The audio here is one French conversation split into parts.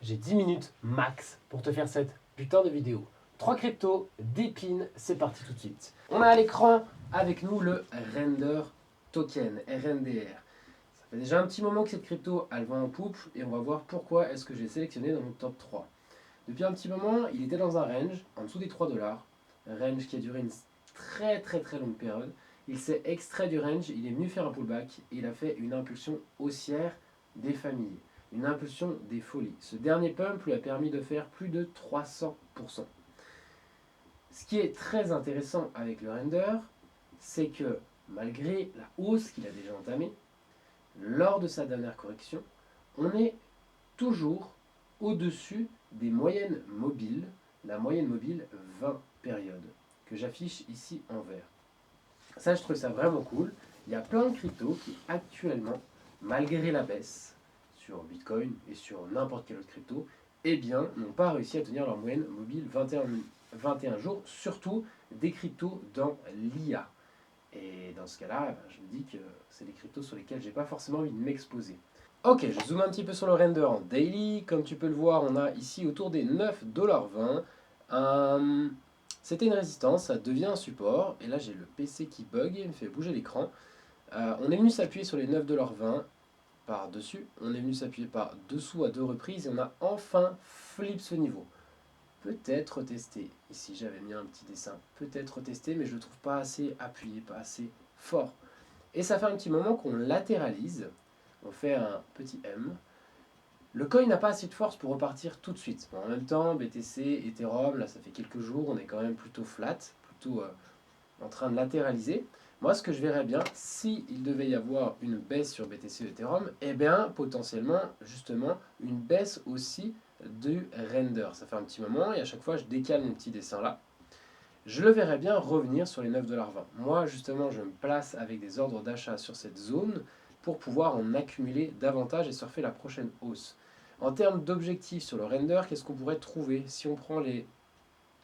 j'ai 10 minutes max pour te faire cette putain de vidéo. 3 cryptos, des pins, c'est parti tout de suite. On a à l'écran avec nous le Render Token, RNDR. Ça fait déjà un petit moment que cette crypto elle va en poupe et on va voir pourquoi est-ce que j'ai sélectionné dans mon top 3. Depuis un petit moment, il était dans un range en dessous des 3 dollars, un range qui a duré une très longue période. Il s'est extrait du range, il est venu faire un pullback et il a fait une impulsion haussière des familles, une impulsion des folies. Ce dernier pump lui a permis de faire plus de 300%. Ce qui est très intéressant avec le render, c'est que malgré la hausse qu'il a déjà entamée, lors de sa dernière correction, on est toujours au-dessus des moyennes mobiles, la moyenne mobile 20 périodes, que j'affiche ici en vert. Ça, je trouve ça vraiment cool. Il y a plein de cryptos qui actuellement, malgré la baisse sur Bitcoin et sur n'importe quelle autre crypto, eh bien, n'ont pas réussi à tenir leur moyenne mobile 21 jours, surtout des cryptos dans l'IA. Et dans ce cas-là, je me dis que c'est des cryptos sur lesquels j'ai pas forcément envie de m'exposer. Ok, je zoome un petit peu sur le render en daily. Comme tu peux le voir, on a ici autour des 9,20 $. C'était une résistance, ça devient un support. Et là, j'ai le PC qui bug et me fait bouger l'écran. On est venu s'appuyer sur les 9,20 $ par-dessus. On est venu s'appuyer par dessous à 2 reprises et on a enfin flip ce niveau. Peut-être tester. Ici, j'avais mis un petit dessin. Peut-être tester, mais je ne le trouve pas assez appuyé, pas assez fort. Et ça fait un petit moment qu'on latéralise. On fait un petit M. Le coin n'a pas assez de force pour repartir tout de suite. Bon, en même temps, BTC, Ethereum, là ça fait quelques jours, on est quand même plutôt flat, plutôt en train de latéraliser. Moi, ce que je verrais bien, s'il devait y avoir une baisse sur BTC et Ethereum, eh bien, potentiellement, justement, une baisse aussi du render. Ça fait un petit moment et à chaque fois, je décale mon petit dessin là. Je le verrais bien revenir sur les 9,20 $. Moi, justement, je me place avec des ordres d'achat sur cette zone pour pouvoir en accumuler davantage et surfer la prochaine hausse. En termes d'objectifs sur le render, qu'est-ce qu'on pourrait trouver si on prend les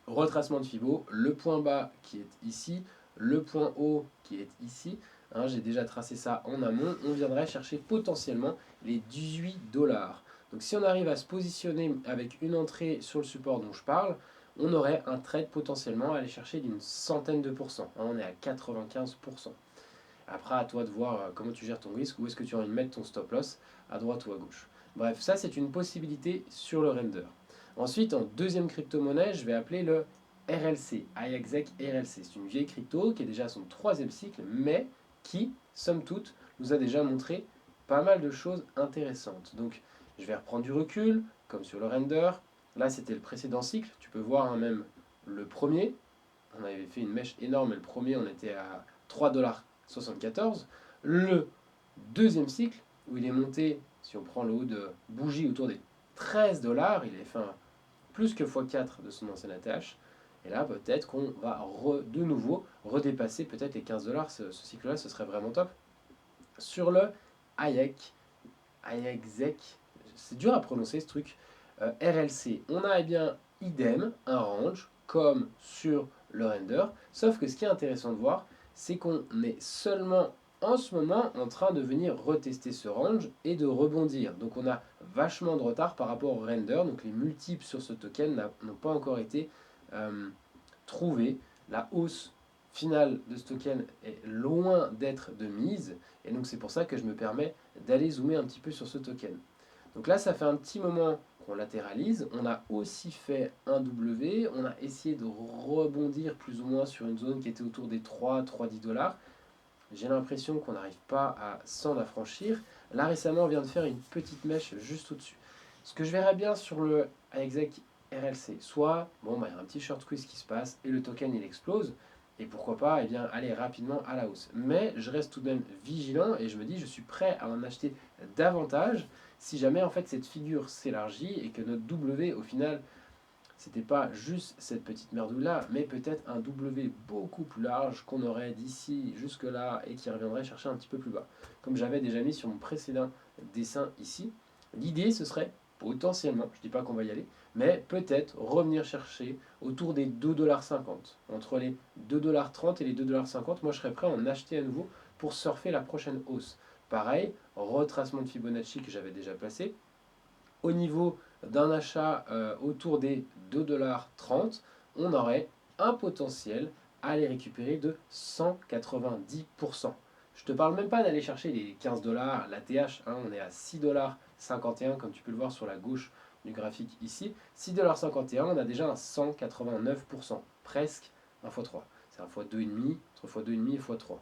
retracements de Fibo, le point bas qui est ici, le point haut qui est ici, hein, j'ai déjà tracé ça en amont, on viendrait chercher potentiellement les 18 $. Donc si on arrive à se positionner avec une entrée sur le support dont je parle, on aurait un trade potentiellement à aller chercher d'une centaine de pourcents. Hein, on est à 95%. Après, à toi de voir comment tu gères ton risque, où est-ce que tu as envie de mettre ton stop loss, à droite ou à gauche. Bref, ça c'est une possibilité sur le render. Ensuite, en deuxième crypto-monnaie, je vais appeler le RLC, IXEC RLC. C'est une vieille crypto qui est déjà à son troisième cycle, mais qui, somme toute, nous a déjà montré pas mal de choses intéressantes. Donc, je vais reprendre du recul, comme sur le render. Là, c'était le précédent cycle. Tu peux voir hein, même le premier. On avait fait une mèche énorme, et le premier, on était à 3,74 $. Le deuxième cycle, où il est monté, si on prend le haut de bougie autour des 13 $, il est fait plus que x4 de son ancien ATH. Et là, peut-être qu'on va de nouveau redépasser peut-être les 15 $. Ce cycle-là, ce serait vraiment top. Sur le IXEC, c'est dur à prononcer ce truc, RLC, on a eh bien idem, un range, comme sur le render, sauf que ce qui est intéressant de voir, c'est qu'on est seulement en ce moment en train de venir retester ce range et de rebondir. Donc on a vachement de retard par rapport au render, donc les multiples sur ce token n'ont pas encore été trouvés. La hausse finale de ce token est loin d'être de mise, et donc c'est pour ça que je me permets d'aller zoomer un petit peu sur ce token. Donc là, ça fait un petit moment qu'on latéralise. On a aussi fait un W. On a essayé de rebondir plus ou moins sur une zone qui était autour des 3,10 $. J'ai l'impression qu'on n'arrive pas à s'en affranchir. Là, récemment, on vient de faire une petite mèche juste au-dessus. Ce que je verrais bien sur le IXEC RLC, soit, bon, il y a un petit short squeeze qui se passe et le token, il explose. Et pourquoi pas eh bien, aller rapidement à la hausse. Mais je reste tout de même vigilant et je me dis je suis prêt à en acheter davantage si jamais en fait cette figure s'élargit et que notre W au final c'était pas juste cette petite merdouille là, mais peut-être un W beaucoup plus large qu'on aurait d'ici jusque là et qui reviendrait chercher un petit peu plus bas. Comme j'avais déjà mis sur mon précédent dessin ici, l'idée ce serait potentiellement, je dis pas qu'on va y aller, mais peut-être revenir chercher autour des 2,50 $. Entre les 2,30 $ et les 2,50 $, moi je serais prêt à en acheter à nouveau pour surfer la prochaine hausse. Pareil, retracement de Fibonacci que j'avais déjà placé. Au niveau d'un achat autour des 2,30 $, on aurait un potentiel à les récupérer de 190%. Je te parle même pas d'aller chercher les 15 $, l'ATH, hein, on est à 6,51 $ comme tu peux le voir sur la gauche du graphique ici. 6,51 $, on a déjà un 189%, presque 1 x 3. C'est 1 x 2,5, entre x2,5 et x3.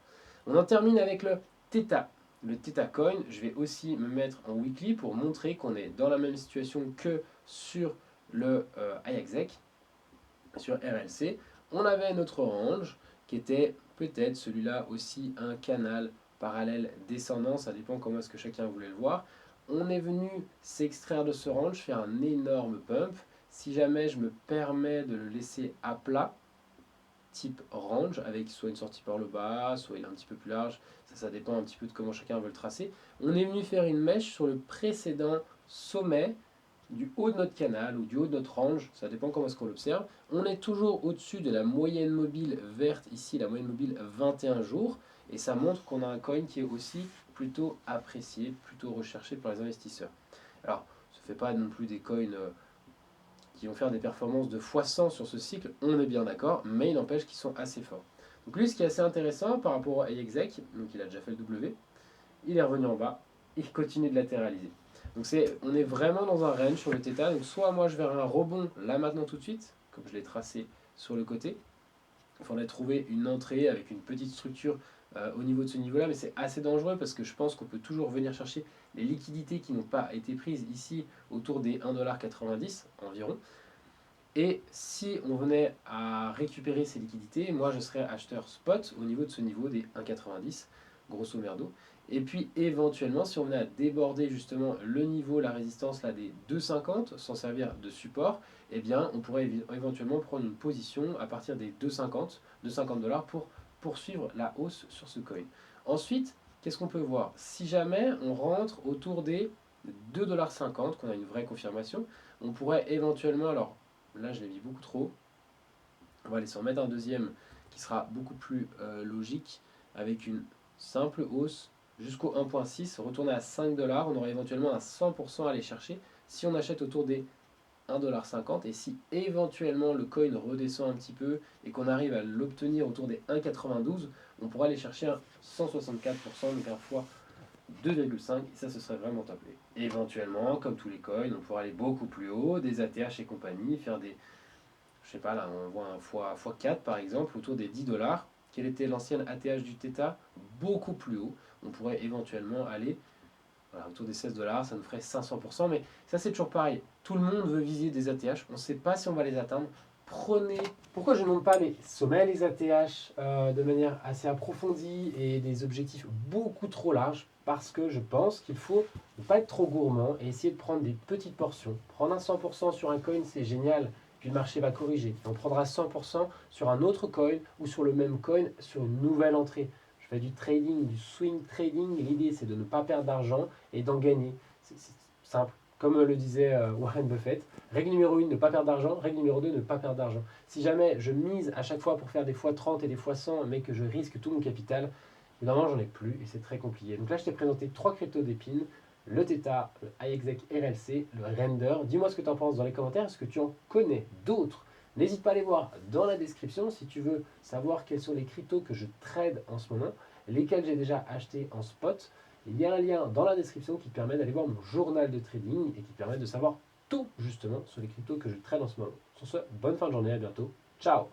On en termine avec le Theta. Le Theta Coin, je vais aussi me mettre en weekly pour montrer qu'on est dans la même situation que sur le IXEC, sur RLC. On avait notre range qui était peut-être celui-là aussi un canal parallèle descendant, ça dépend comment est-ce que chacun voulait le voir. On est venu s'extraire de ce range, faire un énorme pump. Si jamais je me permets de le laisser à plat, type range, avec soit une sortie par le bas, soit il est un petit peu plus large, ça dépend un petit peu de comment chacun veut le tracer. On est venu faire une mèche sur le précédent sommet du haut de notre canal ou du haut de notre range, ça dépend comment est-ce qu'on l'observe. On est toujours au-dessus de la moyenne mobile verte, ici la moyenne mobile 21 jours, et ça montre qu'on a un coin qui est aussi plutôt apprécié, plutôt recherché par les investisseurs. Alors, ça ne fait pas non plus des coins qui vont faire des performances de x100 sur ce cycle, on est bien d'accord, mais il n'empêche qu'ils sont assez forts. Donc lui, ce qui est assez intéressant par rapport à IXEC, donc il a déjà fait le W, il est revenu en bas, il continue de latéraliser. Donc on est vraiment dans un range sur le θ, donc soit moi je verrai un rebond là maintenant tout de suite, comme je l'ai tracé sur le côté, il faudrait trouver une entrée avec une petite structure au niveau de ce niveau-là, mais c'est assez dangereux parce que je pense qu'on peut toujours venir chercher les liquidités qui n'ont pas été prises ici autour des 1,90 $ environ. Et si on venait à récupérer ces liquidités, moi je serais acheteur spot au niveau de ce niveau des 1,90, grosso merdo. Et puis éventuellement, si on venait à déborder justement le niveau, la résistance là, des 2,50 sans servir de support, eh bien on pourrait éventuellement prendre une position à partir des 2,50 $, pour poursuivre la hausse sur ce coin. Ensuite, qu'est-ce qu'on peut voir? Si jamais on rentre autour des 2,50 $, qu'on a une vraie confirmation, on pourrait éventuellement, alors là je l'ai mis beaucoup trop, on va aller s'en mettre un deuxième qui sera beaucoup plus logique, avec une simple hausse jusqu'au 1,6, retourner à 5 $, on aurait éventuellement un 100% à aller chercher si on achète autour des 1,50 $, et si éventuellement le coin redescend un petit peu et qu'on arrive à l'obtenir autour des 1,92, on pourra aller chercher un 164%, donc un fois 2,5, et ça ce serait vraiment top. Et éventuellement, comme tous les coins, on pourra aller beaucoup plus haut, des ATH et compagnie, faire des, je sais pas là, on voit un x4 par exemple, autour des 10 $. Quelle était l'ancienne ATH du Theta? Beaucoup plus haut. On pourrait éventuellement aller voilà, autour des 16 $, ça nous ferait 500%, mais ça c'est toujours pareil. Tout le monde veut viser des ATH, on ne sait pas si on va les atteindre. Prenez. Pourquoi je ne montre pas les sommets, les ATH de manière assez approfondie et des objectifs beaucoup trop larges? Parce que je pense qu'il faut ne pas être trop gourmand et essayer de prendre des petites portions. Prendre un 100% sur un coin, c'est génial, puis le marché va corriger. On prendra 100% sur un autre coin ou sur le même coin sur une nouvelle entrée. Je fais du trading, du swing trading. L'idée, c'est de ne pas perdre d'argent et d'en gagner. C'est simple. Comme le disait Warren Buffett, règle numéro 1, ne pas perdre d'argent. Règle numéro 2, ne pas perdre d'argent. Si jamais je mise à chaque fois pour faire des fois 30 et des fois 100, mais que je risque tout mon capital, évidemment, j'en ai plus et c'est très compliqué. Donc là, je t'ai présenté 3 cryptos d'épines, le Theta, le IXEC RLC, le Render. Dis-moi ce que tu en penses dans les commentaires. Est-ce que tu en connais d'autres? N'hésite pas à les voir dans la description si tu veux savoir quels sont les cryptos que je trade en ce moment, lesquels j'ai déjà acheté en spot. Il y a un lien dans la description qui te permet d'aller voir mon journal de trading et qui te permet de savoir tout justement sur les cryptos que je trade en ce moment. Sur ce, bonne fin de journée, à bientôt. Ciao!